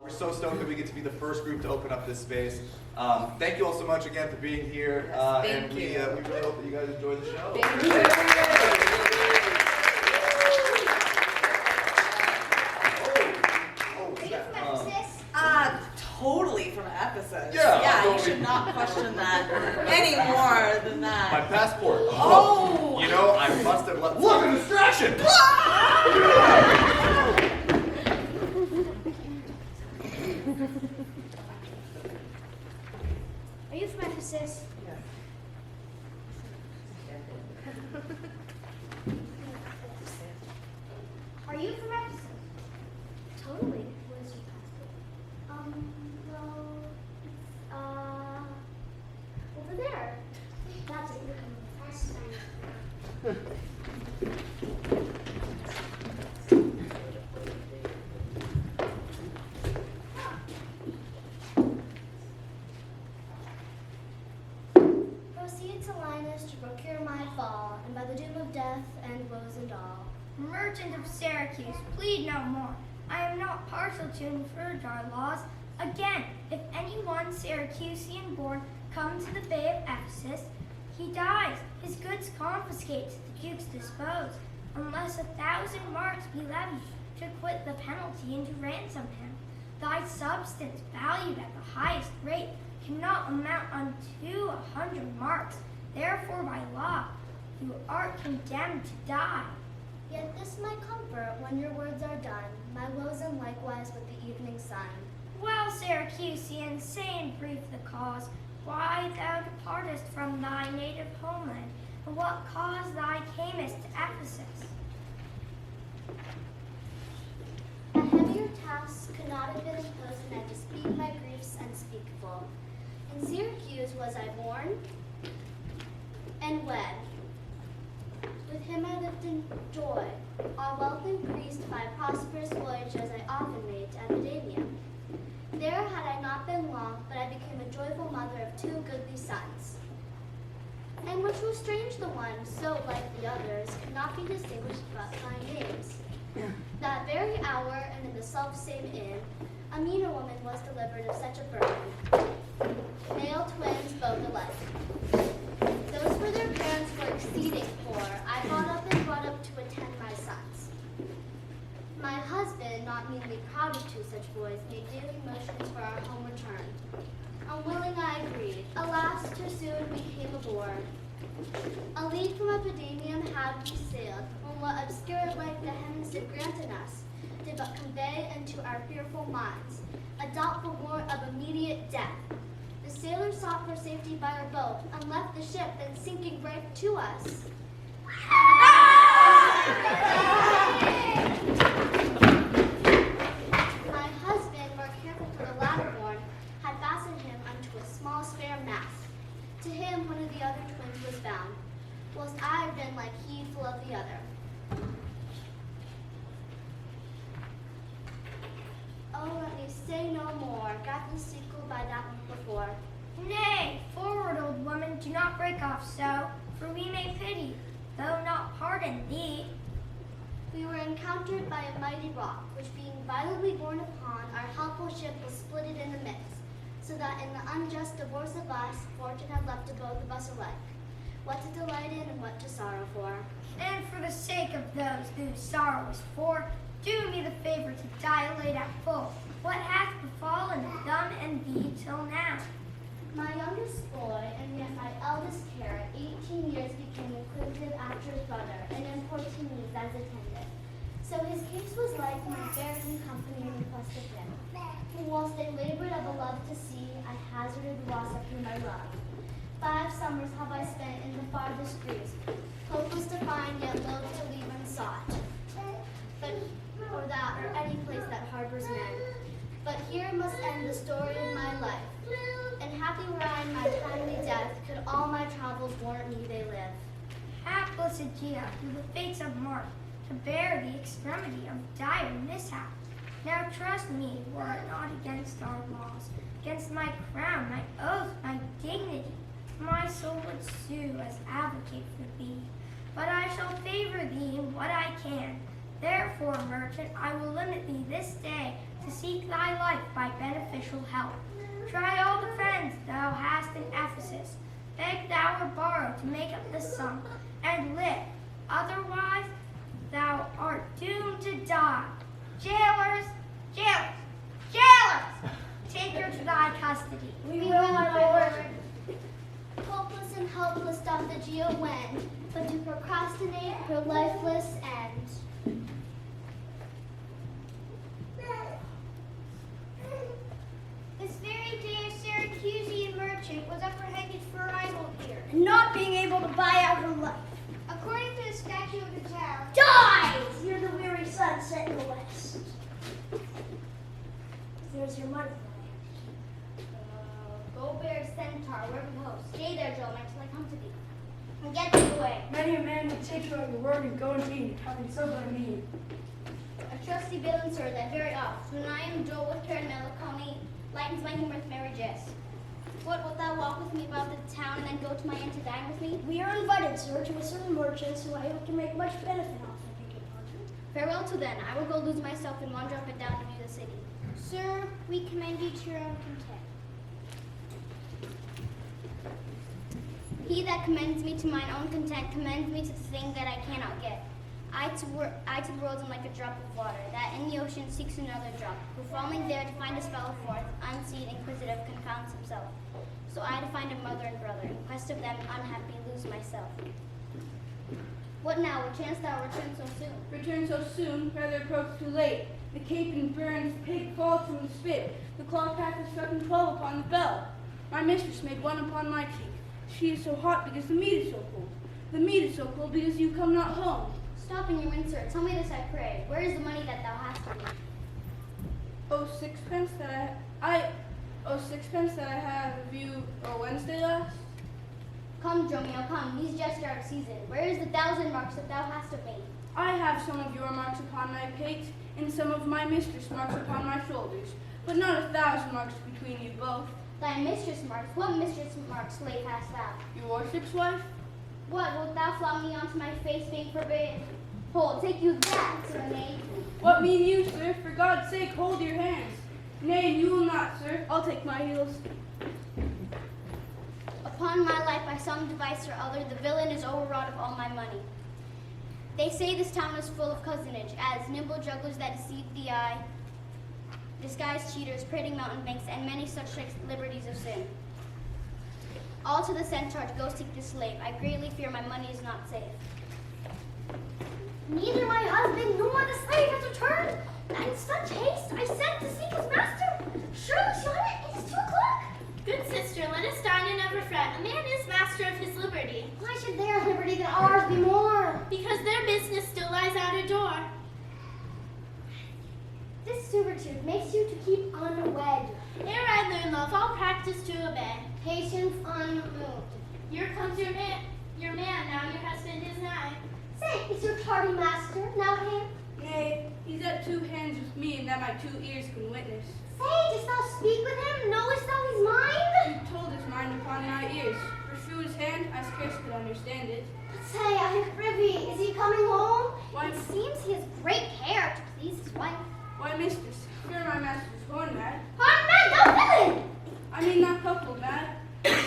We're so stoked that we get to be the first group to open up this space. Thank you all so much again for being here. Thank we really hope that you guys enjoy the show. Thank you. Totally from Ephesus. Yeah, you should not question that any more than that. My passport. Oh! You know, I must have let. Look, a distraction! Are you from Ephesus? Yes. Are you from Ephesus? Totally. Where's your passport? Well, over there. That's it. You're coming fast. Proceed to Linus to procure my fall, and by the doom of death and woes and all. Merchant of Syracuse, plead no more. I am not partial to infringe our laws. Again, if any one Syracusian born come to the bay of Ephesus, he dies, his goods confiscated, the dukes dispose, unless 1,000 marks be levied to quit the penalty and to ransom him. Thy substance, valued at the highest rate, cannot amount unto 100 marks. Therefore, by law, you art condemned to die. Yet this my comfort when your words are done, my woes and likewise with the evening sun. Well, Syracusian, say in brief the cause, why thou departest from thy native homeland, and what cause thy camest to Ephesus. A heavier task could not have been imposed than to speak my griefs unspeakable. In Syracuse was I born and wed. With him I lived in joy, our wealth increased by prosperous voyages I often made to Epidamia. There had I not been long, but I became a joyful mother of 2 goodly sons. And which was strange the one, so like the others, could not be distinguished but by names. That very hour, and in the self-same inn, a meaner woman was delivered of such a burden. Male twins both alike. Those for their parents were exceeding poor, I brought up and brought up to attend my sons. My husband, not meanly proud of 2 such boys, made daily motions for our home return. Unwilling I agreed. Alas, too soon we came aboard. A league from Epidamium had we sailed, when what obscure light the heavens did granted us, did but convey into our fearful minds a doubtful warrant of immediate death. The sailors sought for safety by our boat, and left the ship, then sinking right to us. My husband, more careful for the latter born, had fastened him unto a small spare mast. To him one of the other twins was bound, whilst I had been like he full of the other. Oh, let me say no more, got the sequel by that one before. Nay, forward, old woman, do not break off so, for we may pity, though not pardon thee. We were encountered by a mighty rock, which being violently borne upon, our helpful ship was splitted in the midst, so that in the unjust divorce of us, fortune had left to both of us alike, what to delight in and what to sorrow for. And for the sake of those whose sorrow is for, do me the favor to dilate at full what hath befallen them and thee till now. My youngest boy, and yet my eldest care, at 18 years became inquisitive after his brother, and importuned as attended. So his case was like my bearing company in quest of him. Who whilst they labored of a love to see, I hazarded loss of whom I loved. 5 summers have I spent in the farthest Greece, hopeless to find, yet loath to leave unsought. But or that, or any place that harbors men. But here must end the story of my life. And happy were I in my timely death, could all my travels warrant me they live. Hapless Aegea, through the fates of Mars, to bear the extremity of dire mishap. Now trust me, were it not against our laws, against my crown, my oath, my dignity, my soul would sue as advocate for thee. But I shall favor thee in what I can. Therefore, merchant, I will limit thee this day to seek thy life by beneficial help. Try all the friends thou hast in Ephesus, beg thou or borrow to make up the sum, and live. Otherwise, thou art doomed to die. Jailers, jailers, jailers! Take her to thy custody. We will, my lord. Hopeless and helpless doth the Geo wend, but to procrastinate her lifeless end. This very day a Syracusan merchant was apprehended for arrival here, and not being able to buy out her life. According to the statute of the town, Dies near the weary sunset in the west. There's your money. Go bear centaur, where we host. Stay there, Joe, until I come to thee. And get thee away. Many a man would take you at your word and go indeed, having so but a mean. A trusty villain, sir, that very oft, when I am dull with care and melancholy, lightens my humor with merry jest. What, wilt thou walk with me about the town and then go to my inn to dine with me? We are invited, sir, to a certain merchants who I hope to make much benefit off of the good fortune. Farewell till then. I will go lose myself and wander up and down to view the city. Sir, we commend you to your own content. He that commends me to mine own content commends me to the thing that I cannot get. I to the world am like a drop of water, that in the ocean seeks another drop, who falling there to find his fellow forth, unseen, inquisitive, confounds himself. So I to find a mother and brother, in quest of them, unhappy, lose myself. What now? What chance thou return so soon? Return so soon, rather approach too late. The capon burns, pig falls from the spit. The clock hath struck 12 upon the bell. My mistress made one upon my cheek. She is so hot because the meat is so cold. The meat is so cold because you come not home. Stop in your wind, sir. Tell me this, I pray. Where is the money that thou hast for me? Oh, sixpence that I had of you Wednesday last. Come, Dromio, come. These jests are out of season. Where is the 1,000 marks that thou hast of me? I have some of your marks upon my pate, and some of my mistress marks upon my shoulders, but not 1,000 marks between you both. Thy mistress marks? What mistress marks, slave, hast thou? Your worship's wife? What, wilt thou flout me onto my face, being forbidden? Hold, take you that, sir, knave. What mean you, sir? For God's sake, hold your hands. Nay, you will not, sir. I'll take my heels. Upon my life, by some device or other, the villain is overwrought of all my money. They say this town is full of cozenage, as nimble jugglers that deceive the eye, disguised cheaters, prating mountain banks, and many such like liberties of sin. All to the centaur to go seek this slave. I greatly fear my money is not safe. Neither my husband nor the slave has returned, and in such haste I sent to seek his master. Surely, Charlotte, it is 2 o'clock. Good sister, let us dine and never fret. A man is master of his liberty, Why should their liberty than ours be more? because their business still lies out a door. This servitude makes you to keep unwed. Ere I learn love, I'll practice to obey. Patience unmoved. Here comes your man, now your husband is nigh. Say, is your tardy master now here? Nay, he's at 2 hands with me, and that my 2 ears can witness. Say, dost thou speak with him? Knowest thou his mind? You told his mind upon my ears. For through his hand, I scarce could understand it. But say, I am privy, is he coming home? Why, It seems he has great care to please his wife. why, mistress, fear my master's horn mad. Pardon, man, thou villain! I mean not coupled mad.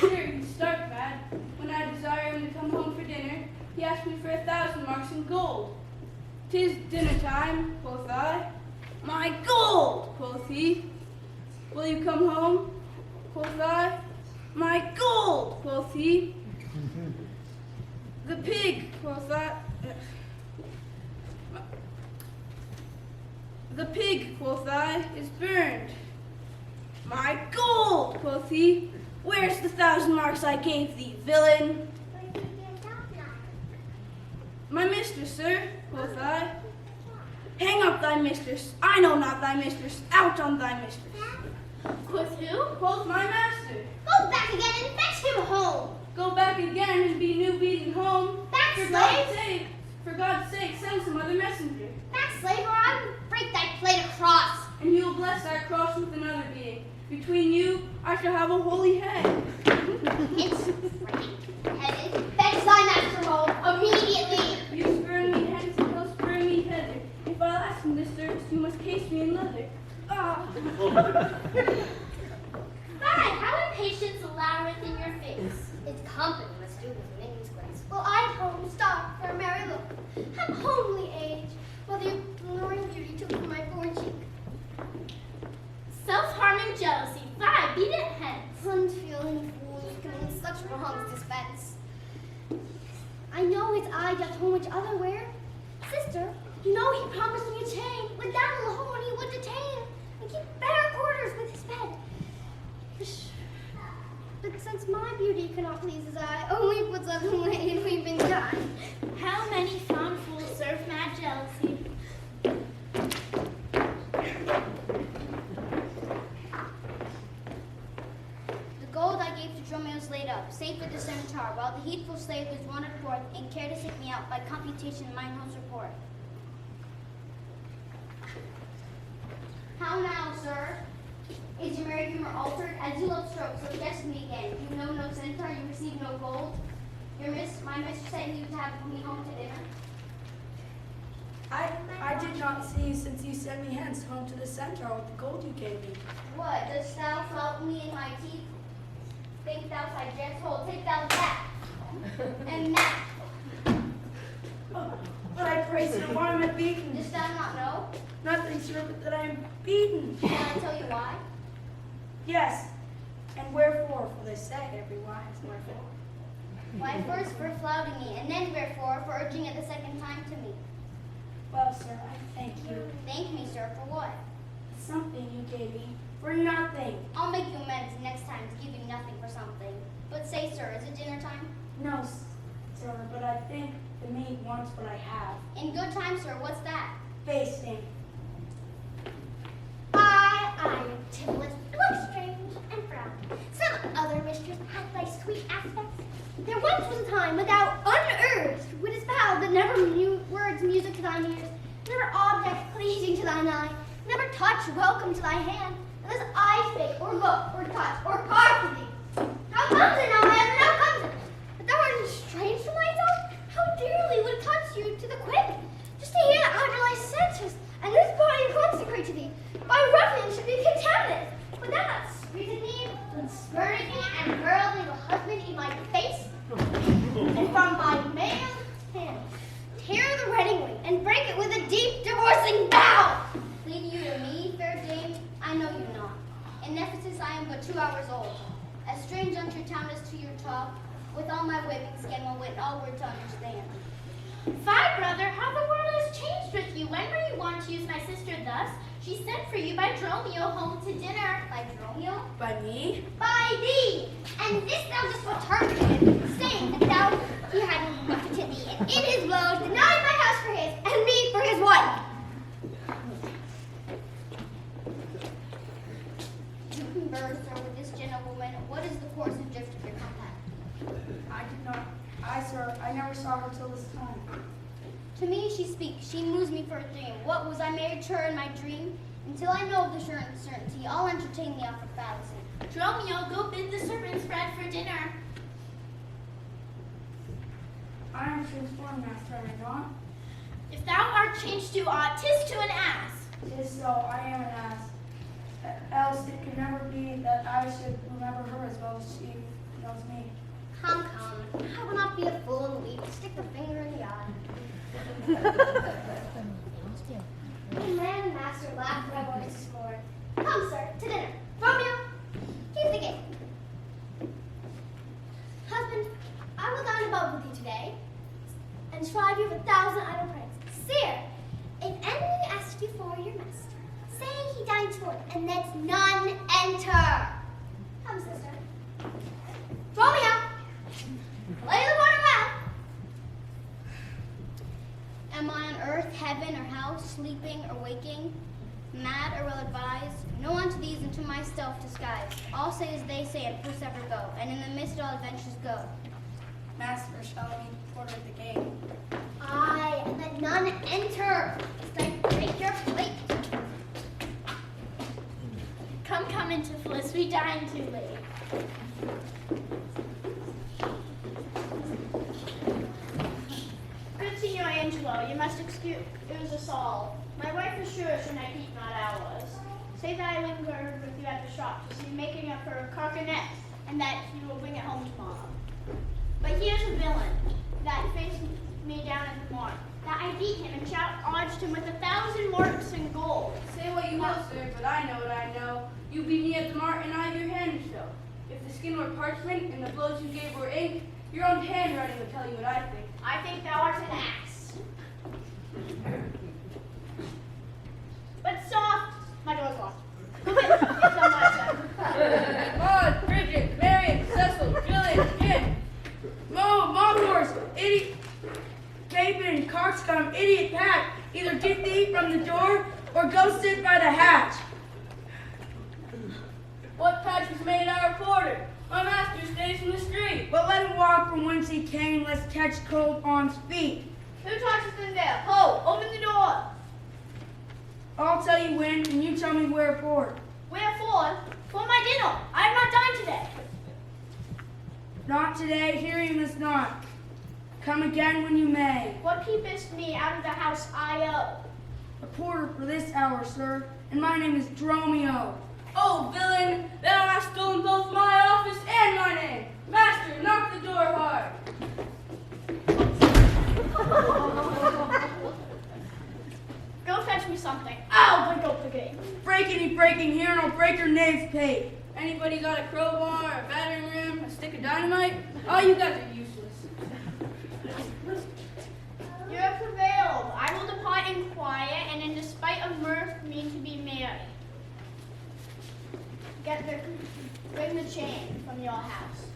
Sure, he's stark mad. When I desire him to come home for dinner, he asks me for 1,000 marks in gold. 'Tis dinner time, quoth I. My gold, quoth he. Will you come home? Quoth I. My gold, quoth he. The pig, quoth I. The pig, quoth I, is burned. My gold, quoth he. Where's the 1,000 marks I gave thee, villain? My mistress, sir, quoth I. Hang up thy mistress. I know not thy mistress. Out on thy mistress. Quoth who? Quoth my master. Go back again and fetch him home. Go back again and be new beaten home. Back, For slave. God's sake, for God's sake, send some other messenger. Back, slave, or I will break thy plate across. And he will bless thy cross with another being. Between you, I shall have a holy head. It's headed. Fetch thy master home immediately. You spurn me hence, and he'll spurn me hither. If I'll ask him this service, you must case me in leather. Ah! Its company must do with Minnie's grace. Well, I'd home star for a merry look. Have homely age, while the alluring beauty took from my born cheek. Self-harming jealousy. Fie, beat it hence. Unfeeling fools committing such wrongs dispense. I know it's I doth home which other wear. Sister, you know he promised me a chain. With that alone he would detain and keep better quarters with his bed. But since my beauty cannot please his eye, only puts us away in weeping die. How many fond fools serve mad jealousy? The gold I gave to Dromios laid up, safe with the centaur, while the heedful slave was wandered forth and care to seek me out by computation mine host report. How now, sir? Is your merry humor altered? As you love strokes, so guess me again. You know no centaur, you receive no gold. My mistress said you would have me home to dinner. I did not see you since you sent me hence home to the centaur with the gold you gave me. What, dost thou flout me in my teeth? Think thou I jest hold, take thou that, and that. But I pray, sir, why am I beaten? Dost thou not know? Nothing, sir, but that I am beaten. Can I tell you why? Yes, and wherefore? For they say every wise, wherefore? Why, first for flouting me, and then wherefore for urging it the second time to me. Well, sir, I thank you. Thank me, sir, for what? Something you gave me for nothing. I'll make you amends next time to give you nothing for something. But say, sir, is it dinner time? No, sir, but I think the meat wants what I have. In good time, sir, what's that? Basting. I am Tiblet, look strange and frown. Some other mistress hath thy sweet aspects. There once was a time when thou unurged wouldst bow that never words music to thine ears, never object pleasing to thine eye, never touch welcome to thy hand, unless I spake or look or touch or carve to thee. How comes it now, man? How comes it? But thou art estranged from thy tongue? How dearly would it touch you to the quick, just to hear that under thy senses, and this body consecrate to thee, by ruffians should be contaminated. Would thou not squeeze me, and spurning me, and hurl thee the husband in my face? And from my mailed hand, tear the wedding ring, and break it with a deep divorcing vow. Plead you to me, fair dame? I know you not. In Ephesus I am but 2 hours old. As strange unto your town as to your talk, with all my waving skin will wit all word to understand. Fie, brother, how the world has changed with you. When were you wont to use my sister thus? She sent for you by Dromio home to dinner. By Dromio? By me? By thee! And this thou just returned him, saying that thou he had buffeted thee, and in his blows denied my house for his, and me for his wife. You converse, sir, with this gentlewoman. What is the course and drift of your compact? I never saw her till this time. To me she speaks, she moves me for a dream. What was I married to her in my dream? Until I know of the certainty, I'll entertain the offered fallacy. Dromio, go bid the servants bread for dinner. I am transformed, master, am I not? If thou art changed to aught, 'tis to an ass. It is so, I am an ass. Else it could never be that I should remember her as well as she knows me. Come, I will not be a fool and weep. Stick the finger in the eye. The man and master laughed rebel in scorn. Come, sir, to dinner. Romeo, keep the gate. Husband, I will dine above with you today, and shrive you with 1,000 idle praise. Sire, if enemy asks you for your master, say he dines forth, and lets none enter. Come, sister. Romeo, lay the water well. Am I on earth, heaven, or hell, sleeping or waking, mad or well advised? No unto these into myself disguise. All say as they say, and persever go, and in the midst all adventures go. Master, shall I be porter at the gate? Aye, and let none enter, lest I break your plate. Come, Antipholus, we dine too late. Good Signor Angelo, you must excuse us all. My wife is sure should I keep not hours. Say that I lingered with you at the shop to see making up her carcanet, and that you will bring it home tomorrow. sir, but I know what I know. You beat me at the mart and I have your hand to show. If the skin were parchment and the blows you gave were ink, your own handwriting would tell you what I think. I think thou art an ass. But soft! My door's locked. It's on my side. Maud, Bridget, Marion, Cecil, Julian, Jim. Mo, Mongoors, idiot, Capon, Coxcomb, idiot Pat. Either get thee from the door or go sit by the hatch. What patch was made our porter? My master stays in the street. But let him walk from whence he came, lest catch cold on's feet. Who talks in there? Ho! Open the door! I'll tell you when, and you tell me wherefore. Wherefore? For my dinner. I have not dined today. Not today, here you must not. Come again when you may. What keepest me out of the house I owe? A porter for this hour, sir, and my name is Dromio. Oh, villain, thou hast stolen both my office and my name. Master, knock the door hard. Go fetch me something. I'll break up the gate. Breaking here, and I'll break your knave's pate. Anybody got a crowbar, a battering ram, a stick of dynamite? All you guys are useless. You have prevailed. I will depart in quiet, and in despite of mirth, mean to be merry. Bring the chain from your house.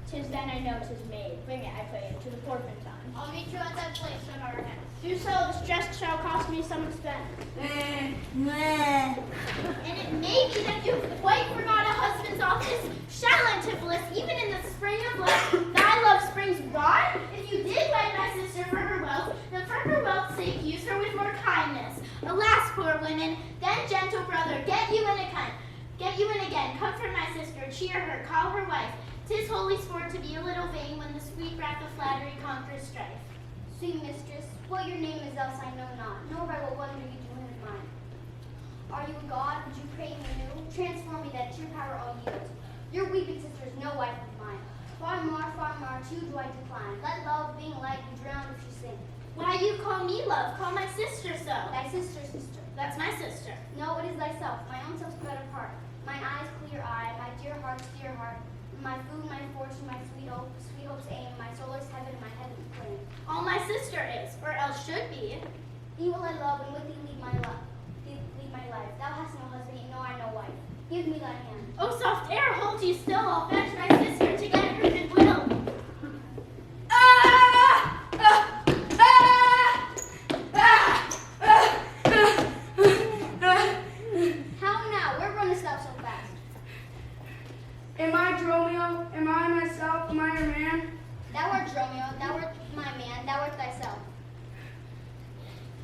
'Tis then I know 'tis made. Bring it, I pray, to the portmanteau. I'll meet you at that place on our house. Do so, this jest shall cost me some expense. And it may be that you quite forgot a husband's office. Shall Antipholus, even in the spring of love, thy love springs broad? If you did wed my sister for her wealth, then for her wealth's sake use her with more kindness. Alas, poor women, then gentle brother, get you in again, comfort my sister, cheer her, call her wife. 'Tis holy sport to be a little vain when the sweet wrath of flattery conquers strife. Sweet mistress, what your name is else I know not, nor by what wonder you do in mine. Are you a god? Would you pray me new? Transform me that to your power I'll yield. Your weeping sister is no wife of mine. Far more, too do I decline. Let love being light be drowned if you sing. Why you call me love? Call my sister so. Thy sister. That's my sister. No, it is thyself. My own self spread apart. Mine eyes clear eye, my dear heart. My food, my fortune, my sweet hopes aim, my solar's heaven, my heaven's flame. All my sister is, or else should be. Thee will I love, and with thee lead my life. Thou hast no husband, no I no wife. Give me thy hand. Oh, soft air, hold you still. I'll fetch my sister to get her goodwill. How now? Where runnest thou so fast? Am I Dromio? Am I myself? Am I your man? Thou art Dromio, thou art my man, thou art thyself.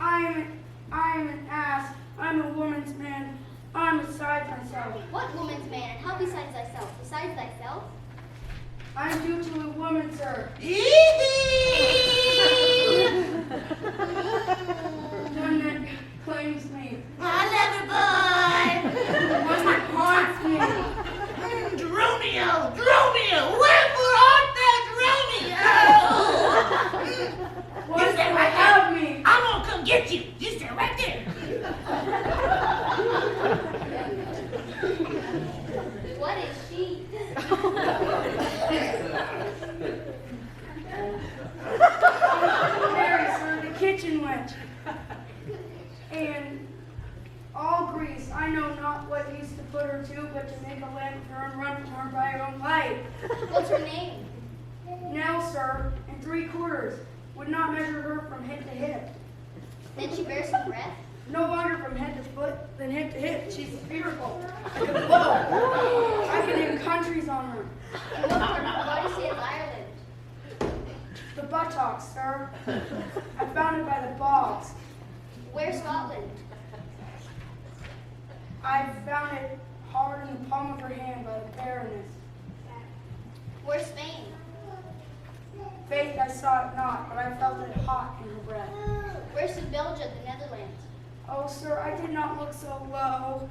I am an ass. I'm a woman's man. I'm besides myself. What woman's man, and how besides thyself? Besides thyself? I'm due to a woman, sir. One that claims me. I love you, boy. One that haunts me. Dromio, wherefore art thou Dromio? One You stay that right have there. me. I'm gonna come get you. You stay right there. What is she? Mary, sir, the kitchen wench. And all grease. I know not what use to put her to, but to make a lamp of her and run from her by her own light. What's her name? Now, sir, in 3/4, would not measure her from hip to hip. Then she bears some breath? No longer from head to foot than hip to hip. She's fearful. I can blow. I can name countries on her. In what part of the body say of Ireland? The buttocks, sir. I found it by the bogs. Where Scotland? I found it hard in the palm of her hand by the Baroness. Where Spain? Faith, I saw it not, but I felt it hot in her breath. Where's Belgium, the Netherlands? Oh, sir, I did not look so low.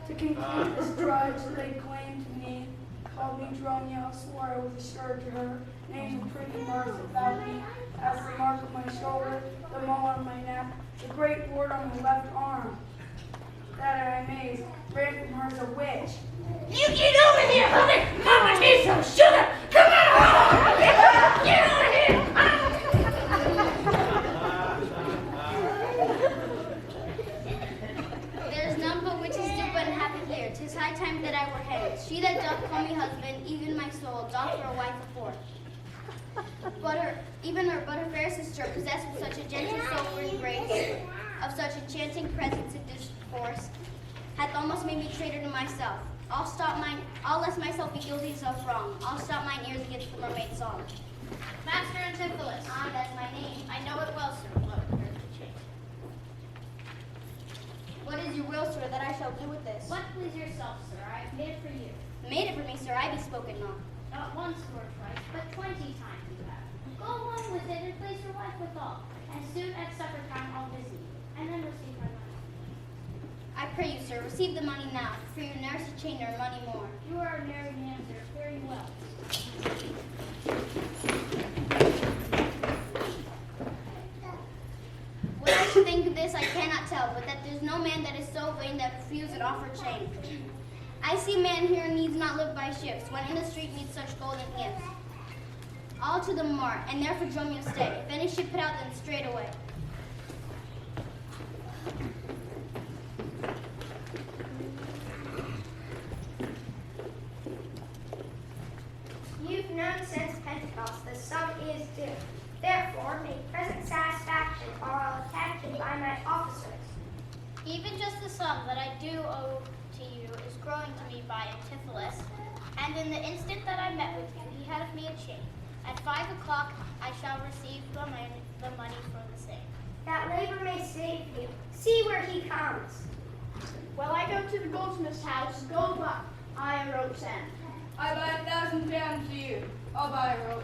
To conclude this drudge laid claim to me, called me Dromio, swore I was assured to her, named the pretty marks about me, as the mark of my shoulder, the mole on my neck, the great wart on my left arm. that I amazed, ran from her as a witch. You get over here, Mother! Mama needs some sugar! Come on! Get over here! There's none but witches do but happy here. 'Tis high time that I were hanged. She that doth call me husband, even my soul, doth for a wife afford. But her fair sister, possessed with such a gentle soul and grace, of such enchanting presence and discourse, hath almost made me traitor to myself. I'll lest myself be guilty of wrong. I'll stop mine ears against the mermaid's song. Master Antipholus. Aye, that's my name. I know it well, sir. What heard the change. What is your will, sir, that I shall do with this? What please yourself, sir? I have made it for you. Made it for me, sir, I be spoken not. Not once nor twice, but 20 times you have. Go along with it and please your wife withal. And soon at supper time I'll visit you, and then receive my money. I pray you, sir, receive the money now, for you ne'er to change our money more. You are a married man, sir. Very well. What I should think of this I cannot tell, but that there's no man that is so vain that refuse an offer change. I see man here needs not live by shifts, when in the street meets such golden gifts. All to the mart, and there for Dromio stay. If any ship put out, then straight away. You've known since Pentecost the sum is due. Therefore, make present satisfaction, or I'll attack you by my officers. Even just the sum that I do owe to you is growing to me by Antipholus, and in the instant that I met with you, he had of me a chain. At 5 o'clock I shall receive the money for the same. That labor may save you. See where he comes. Well, I go to the goldsmith's house. Go buy a rope's end. I buy 1,000 pounds to you. I'll buy a rope.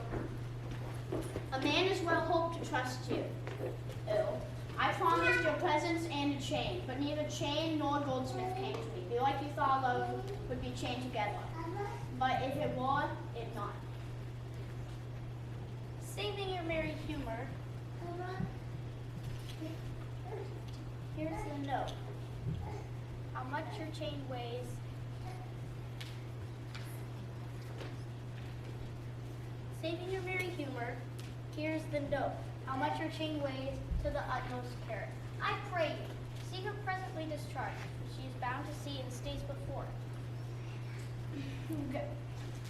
A man is well hoped to trust you. Ill. I promised your presents and a chain, but neither chain nor goldsmith came to me. Be like you thought love would be chained together. But if it were, it not. Saving your merry humor, here's the note. How much your chain weighs. Saving your merry humor, here's the note. How much your chain weighs to the utmost carat. I pray you, see her presently discharged. She is bound to see and stays before.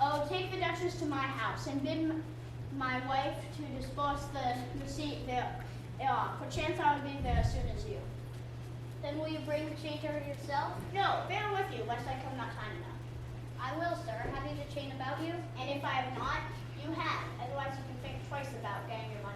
Oh, take the Duchess to my house and bid my wife to dispose the receipt there. Perchance I will be there as soon as you. Then will you bring the chain to her yourself? No, bear with you, lest I come not time enough. I will, sir. Have you the chain about you? And if I have not, you have. Otherwise you can think twice about getting your money.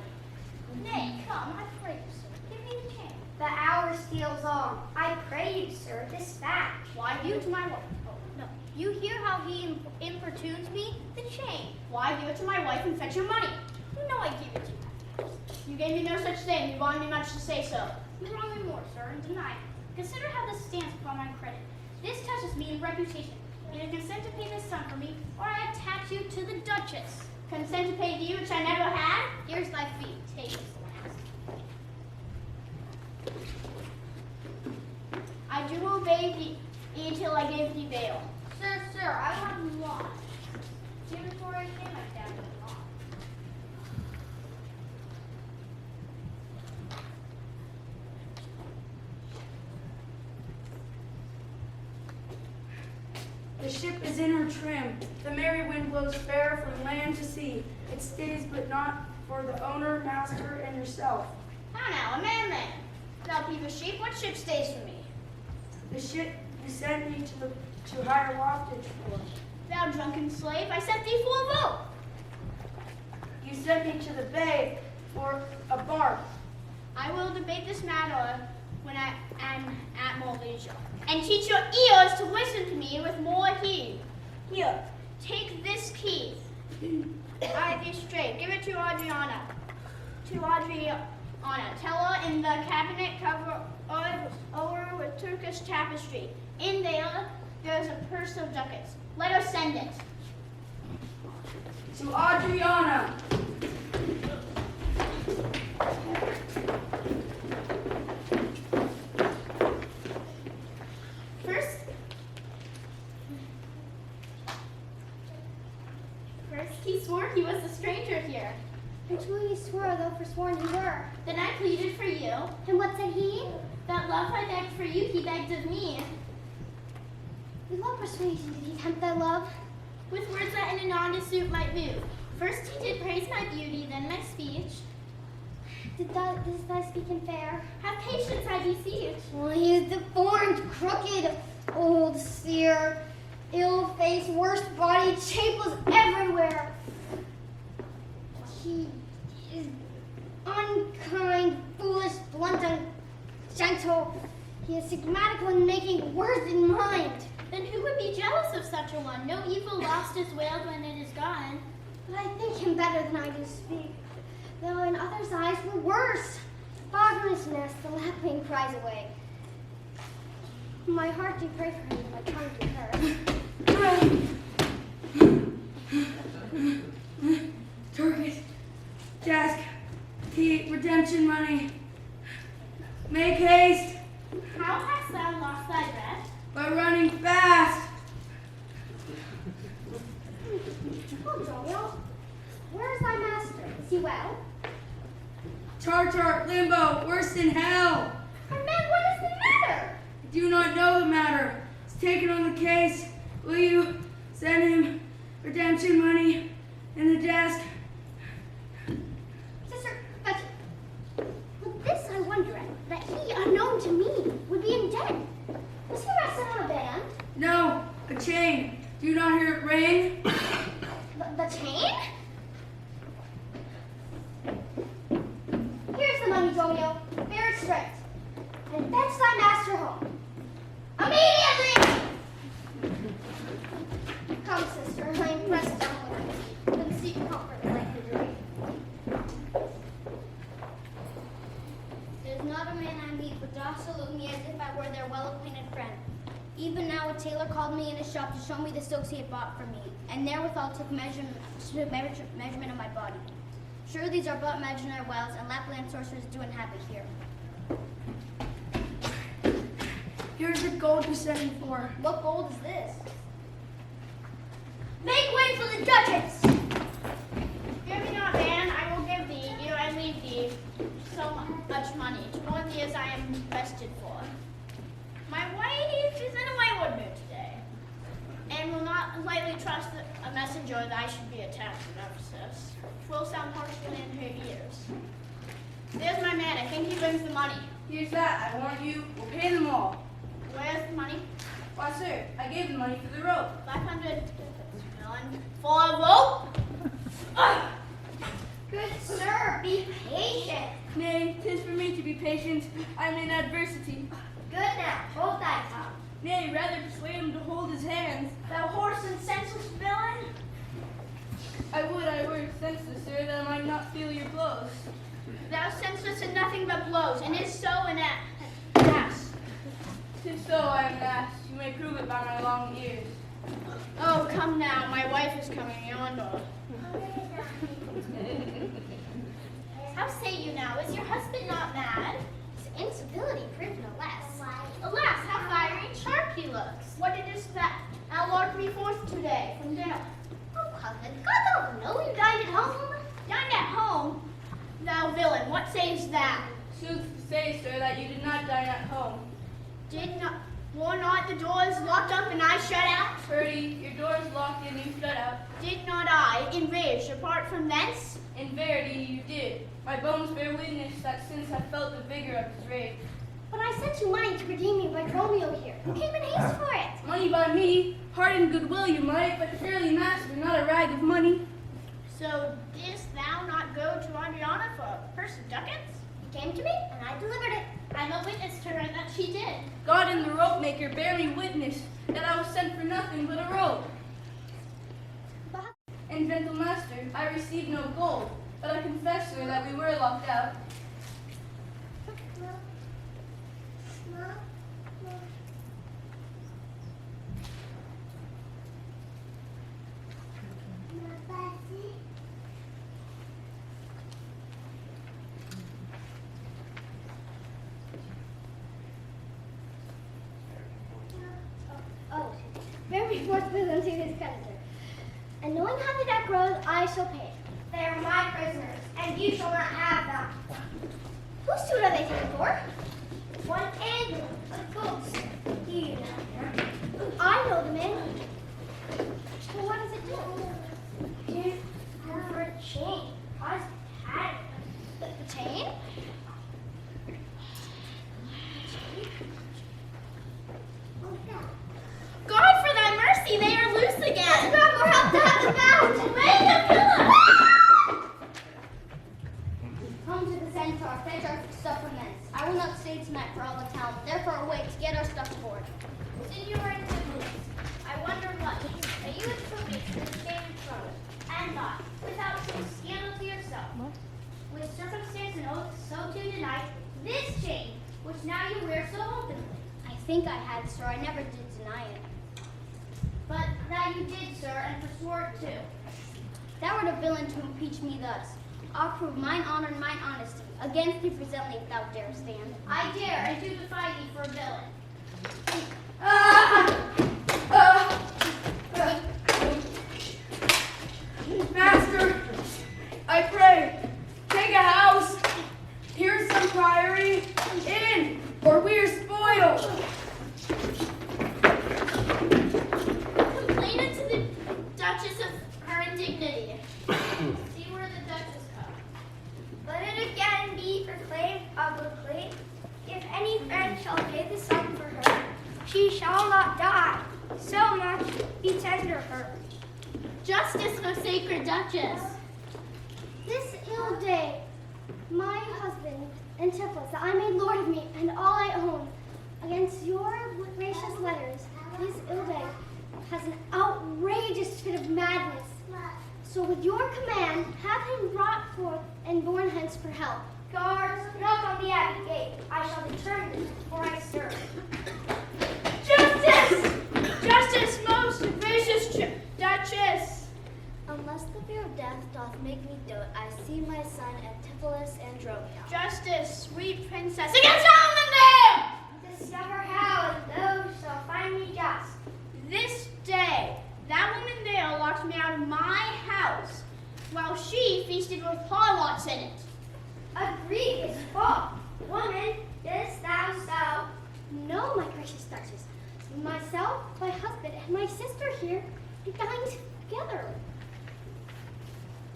Nay, come, I pray you, sir. Give me the chain. The hour steals on. I pray you, sir, dispatch. Why give it to my wife? Oh, No. You hear how he importunes me? The chain. why give it to my wife and fetch your money? You know I give it to you. You gave me no such thing. You wanted me much to say so. You wrong me more, sir, and deny it. Consider how this stands upon my credit. This touches me in reputation. Either consent to pay this sum for me, or I attach you to the Duchess. Consent to pay to you, which I never had? Here's thy fee. Take this last. I do obey thee till I give thee bail. Sir, I want law. Even before I came, I doubted law. The ship is in her trim. The merry wind blows fair from land to sea. It stays but not for the owner, master, and yourself. How now, a man. Thou peevish sheep, what ship stays for me? The ship you sent me to higher waftage for. Thou drunken slave, I sent thee for a boat. You sent me to the bay for a bark. I will debate this matter when I am at more leisure, and teach your ears to listen to me with more heed. Here, take this key. I be straight. Give it to Adriana. Tell her in the cabinet cover over with Turkish tapestry. In there's a purse of ducats. Let her send it. To Adriana. a stranger here. And truly you swore, though forsworn you were. Then I pleaded for you. And what said he? That love I begged for you, he begged of me. With what persuasion did he tempt thy love? With words that in an honest suit might move. First he did praise my beauty, then my speech. Didst thou speak in fair? Have patience, I beseech. Well, he is deformed, crooked, old, sear, ill-faced, worst-bodied, shapeless everywhere. He is unkind, foolish, blunt, ungentle. He is stigmatical in making words in mind. Then who would be jealous of such a one? No evil lost is wailed when it is gone. But I think him better than I do speak, though in others' eyes were worse. Bognish nest, the lapwing cries away. My heart do pray for him, my tongue do curse. Target, desk, key, redemption money. Make haste How hast thou lost thy breath? by running fast. Oh, Romeo, where is thy master? Is he well? Tartar, limbo, worse than hell. And man, what is the matter? I do not know the matter. He's taken on the case. Will you send him redemption money in the desk? Sister, but this I wonder at, that he, unknown to me, would be in debt. Was he arrested on a band? No, a chain. Do you not hear it ring? The chain? Here's the money, Romeo. Bear it straight. And fetch thy master home. Immediately! Come, sister, I am pressed down with it. Then seek comfort like the dream. There's not a man I meet but doth salute me as if I were their well-acquainted friend. Even now a tailor called me in his shop to show me the silks he had bought for me, and therewithal took measurement of my body. Sure these are but imaginary wells, and Lapland sorcerers do inhabit here. Here's the gold you sent him for. What gold is this? Make way for the duchess! Fear me not, man, I will give thee, ere I leave thee, so much money, to warn thee as I am vested for. My wife is in a wayward mood today, and will not lightly trust a messenger that I should be attacked in Ephesus. 'Twill sound harshly in her ears. There's my man, I think he brings the money. Here's that, I warn you, we'll pay them all. Where's the money? Why, sir, I gave the money for the rope. 500 villain for a rope? Ah! Good sir, be patient. Nay, 'tis for me to be patient. I'm in adversity. Good now, hold thy tongue. Nay, rather persuade him to hold his hands. Thou horse and senseless villain. I would I were senseless, sir, that I might not feel your blows. Thou senseless in nothing but blows, and is so an ass. 'Tis so, I am an ass. You may prove it by my long ears. Oh, come now, my wife is coming yonder. How say you now, is your husband not mad? His incivility proved no less. Alas, how fiery and sharp he looks. What it is that our Lord be forth today from dinner? Oh, cousin, God don't know you dined at home. Dined at home? Thou villain, what sayest thou? Sooth to say, sir, that you did not dine at home. Were not the doors locked up and I shut out? Purdy, your door is locked and you shut out. Did not I, enraged, apart from thence? In verity, you did. My bones bear witness that since I felt the vigor of his rage. But I sent you money to redeem me by Romeo here, who came in haste for it. Money by me, heart and goodwill you might, but surely master, not a rag of money. So didst thou not go to Adriana for a purse of ducats? He came to me, and I delivered it. I'm a witness to her that she did. God and the rope maker bear me witness that I was sent for nothing but a rope. But And gentle master, I received no gold, but I confess, sir, that we were locked out. very forthwith unto his creditor. And knowing how the debt grows, I shall pay. They are my prisoners, and you shall not have them. Whose suit are they taken for? One angle, a ghost. You know him. I know the man. Well, what does it do? Give her for a chain. Cause had The chain? God, for thy mercy, they are loose again. Grab more help to have them bound. Lay the pillow. Come to the centaur, fetch our stuff from thence. I will not stay tonight for all the town, therefore awake to get our stuff aboard. Since you are in Tivoli, I wonder what, that you would forbid this chain of trouble, and not, without some scandal to yourself. With circumstance and oath so to deny this chain, which now you wear so openly. I think I had, sir. I never did deny it. But that you did, sir, and forswore it too. Thou art a villain to impeach me thus. I'll prove mine honor and mine honesty. Against thee presently if thou dare stand. I dare, and do defy thee for a villain. Master, I pray, take a house. Here's some priory. In, or we are spoiled. Complain it to the Duchess of her indignity. See where the Duchess comes. let it again be proclaimed publicly. If any friend shall pay the sum for her, she shall not die. So much be tender her. Justice, most sacred Duchess. This ill day, my husband, Antipholus, that I made lord of me and all I own, against your gracious letters, this ill day has an outrageous fit of madness. So with your command, have him brought forth and borne hence for help. Guards, knock on the abbey gate. I shall return this before I stir. Justice! Justice, most gracious Duchess. Unless the fear of death doth make me dote, I see my son Antipholus and Dromio. Justice, sweet princess, against all Discover how, and those shall find me just. this day, that woman there locked me out of my house, while she feasted with harlots in it. A grievous fault. Woman, didst thou so? No, my gracious Duchess. Myself, my husband, and my sister here dined together.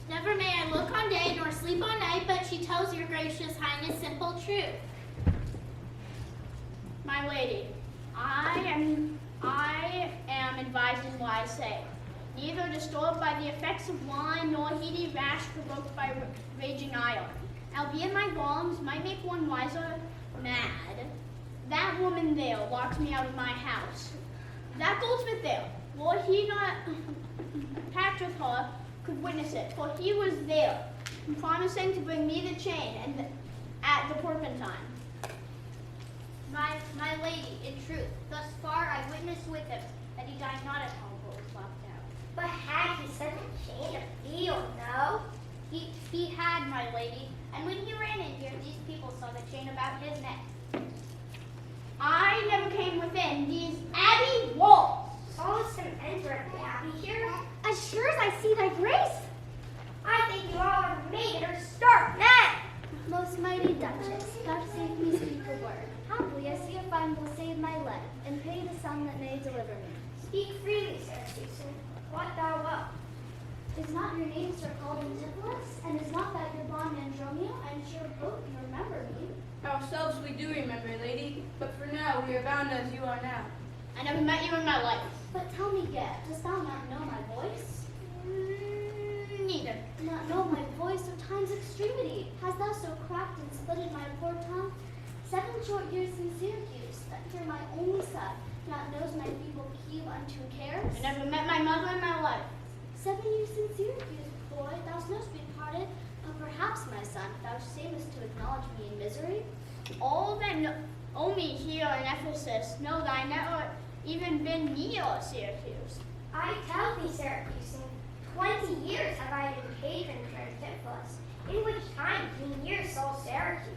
Never may I look on day nor sleep on night, but she tells your gracious highness simple truth. My lady, I am advised in what I say, neither disturbed by the effects of wine, nor heedy rash provoked by raging ire. Albeit my wrongs might make one wiser mad. That woman there locked me out of my house. That goldsmith there, were he not packed with her, could witness it, for he was there, promising to bring me the chain and at the porpentine. My lady, in truth, thus far I witnessed with him that he died not at home, but was locked out. But had he such a chain of field, no? He had, my lady, and when he ran in here, these people saw the chain about his neck. I never came within these abbey walls. Sawest him enter at the abbey here? As sure as I see thy grace, I think you all are made or stark mad. most mighty Duchess, vouchsafe me speak a word. Happily, I see a fine will save my life, and pay the sum that may deliver me. Speak freely, Sir Susan. What thou wilt. Is not your name, sir, called Antipholus? And is not that your bondman Dromio? I am sure both you remember me. Ourselves we do remember, lady, but for now we are bound as you are now. I never met you in my life. But tell me yet, dost thou not know my voice? Neither. Not know my voice or time's extremity? Hast thou so cracked and splitted my poor tongue? 7 short years in Syracuse, that here my only son, not knows my feeble keel unto cares? I never met my mother in my life. 7 years in Syracuse, boy, thou knowst me parted, but perhaps, my son, thou shamest to acknowledge me in misery? All that know me here in Ephesus know that I never even been near Syracuse. I tell thee, Syracusan, 20 years have I been patron to Antipholus, in which time he near sold Syracuse.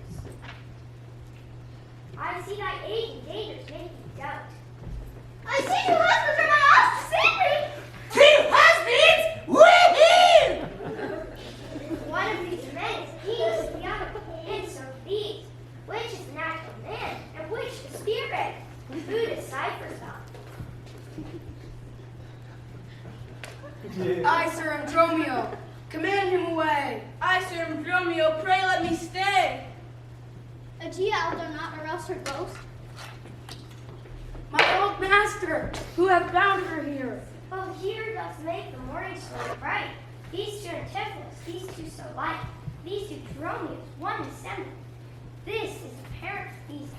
I see thy age and dangers make thee doubt. I see 2 husbands are my house to save me! 2 husbands? Woohoo! Dromio, command him away. I, Sir Dromio, pray let me stay. Agia not, or else her ghost. My old master, who have bound her here. Oh, here doth make the morning so bright. These two Antipholus, these two so like. These two Dromios, one descendant. This is apparent to these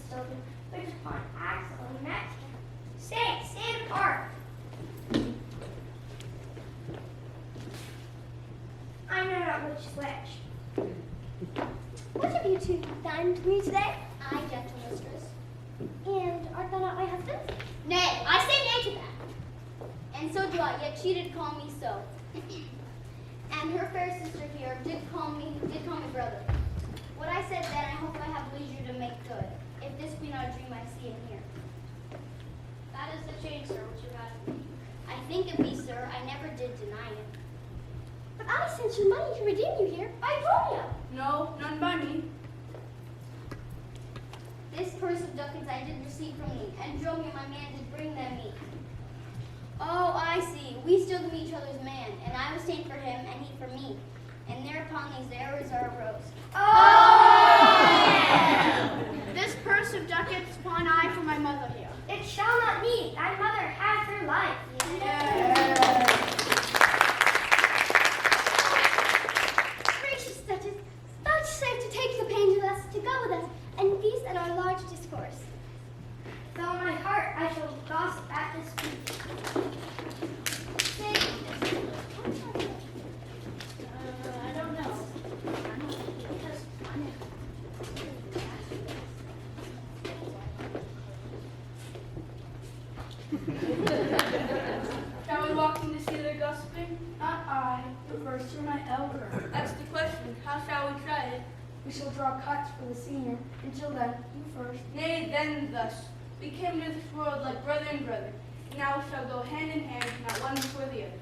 children, which upon Axel and met him. Stay apart. I know not which is which. What have you two done to me today? I, gentle mistress. And art thou not my husband? Nay, I say nay to that. And so do I, yet she did call me so. And her fair sister here did call me brother. What I said then, I hope I have leisure to make good, if this be not a dream I see and hear. That is the change, sir, which you had of me. I think it be, sir, I never did deny it. But I sent you money to redeem you here by Dromio. No, none money. This purse of ducats I did receive from thee, and Dromio my man did bring them me. Oh, I see. We still to be each other's man, and I was ta'en for him, and he for me. And thereupon these errors are arose. This purse of ducats pawn I for my mother here. It shall not need. Thy mother hath her life. Gracious Duchess, vouchsafe to take the pains with us, to go with us, and feast at our large discourse. With all my heart, I shall gossip at this feast. I don't know. Shall we walk in to see their gossiping? Not I, but first you're my elder. That's the question. How shall we try it? We shall draw cuts for the senior. Until then, you first. Nay, then thus. We came to this world like brother and brother. Now we shall go hand in hand, not one before the other.